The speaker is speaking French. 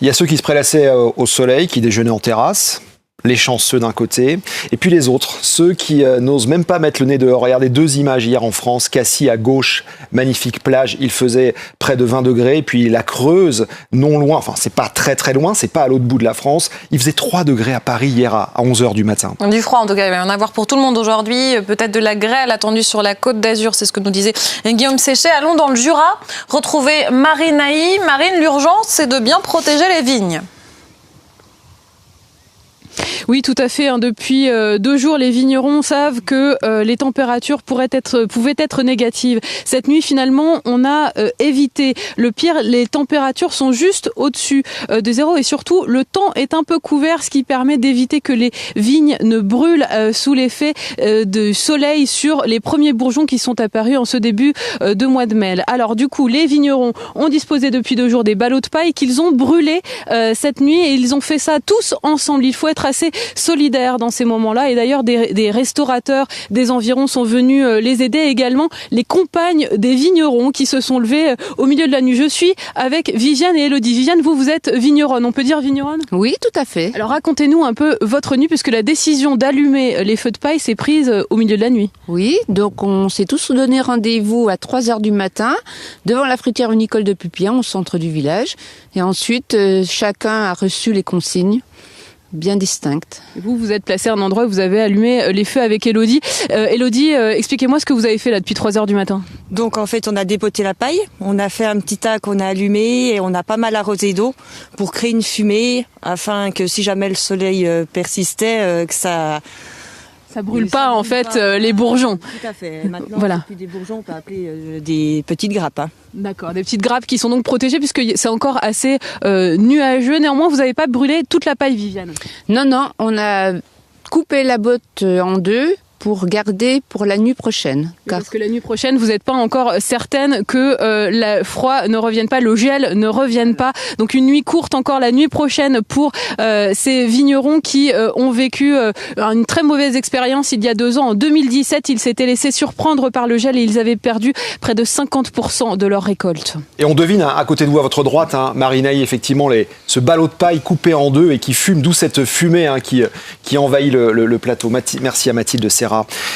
Il y a ceux qui se prélassaient au soleil, qui déjeunaient en terrasse. Les chanceux d'un côté, et puis les autres, ceux qui n'osent même pas mettre le nez dehors. Regardez 2 images hier en France. Cassis à gauche, magnifique plage, il faisait près de 20 degrés, et puis la Creuse, non loin, enfin c'est pas très loin, c'est pas à l'autre bout de la France, il faisait 3 degrés à Paris hier à 11h du matin. Du froid en tout cas, il va y en avoir pour tout le monde aujourd'hui, peut-être de la grêle attendue sur la Côte d'Azur, c'est ce que nous disait Guillaume Séchet. Allons dans le Jura, retrouver Marine Naï. Marine, l'urgence c'est de bien protéger les vignes. Oui, tout à fait. Depuis 2 jours, les vignerons savent que les températures pouvaient être négatives. Cette nuit, finalement, on a évité le pire. Les températures sont juste au-dessus de 0 et surtout, le temps est un peu couvert, ce qui permet d'éviter que les vignes ne brûlent sous l'effet du soleil sur les premiers bourgeons qui sont apparus en ce début de mois de mai. Alors du coup, les vignerons ont disposé depuis 2 jours des ballots de paille qu'ils ont brûlés cette nuit et ils ont fait ça tous ensemble. Il faut être assez solidaires dans ces moments-là. Et d'ailleurs, des restaurateurs des environs sont venus les aider. Également, les compagnes des vignerons qui se sont levés au milieu de la nuit. Je suis avec Viviane et Elodie. Viviane, vous êtes vigneronne. On peut dire vigneronne ? Oui, tout à fait. Alors, racontez-nous un peu votre nuit, puisque la décision d'allumer les feux de paille s'est prise au milieu de la nuit. Oui, donc on s'est tous donné rendez-vous à 3h du matin devant la fruitière vinicole de Pupillon, au centre du village. Et ensuite, chacun a reçu les consignes bien distinctes. Vous êtes placé à un endroit où vous avez allumé les feux avec Elodie. Elodie, expliquez-moi ce que vous avez fait là depuis 3h du matin. Donc en fait, on a dépoté la paille, on a fait un petit tas qu'on a allumé et on a pas mal arrosé d'eau pour créer une fumée afin que si jamais le soleil persistait, que ça brûle pas en fait les bourgeons. Tout à fait. Maintenant, voilà. Des bourgeons, on peut appeler des petites grappes. D'accord, des petites grappes qui sont donc protégées puisque c'est encore assez nuageux. Néanmoins, vous n'avez pas brûlé toute la paille, Viviane. Non, on a coupé la botte en 2 pour garder pour la nuit prochaine. Parce que la nuit prochaine, vous n'êtes pas encore certaine que le froid ne revienne pas, le gel ne revienne pas. Donc une nuit courte encore la nuit prochaine pour ces vignerons qui ont vécu une très mauvaise expérience il y a 2 ans. En 2017, ils s'étaient laissés surprendre par le gel et ils avaient perdu près de 50% de leur récolte. Et on devine à côté de vous, à votre droite, Marine Naï, effectivement, ce ballot de paille coupé en 2 et qui fume, d'où cette fumée qui envahit le plateau. Merci à Mathilde Serra.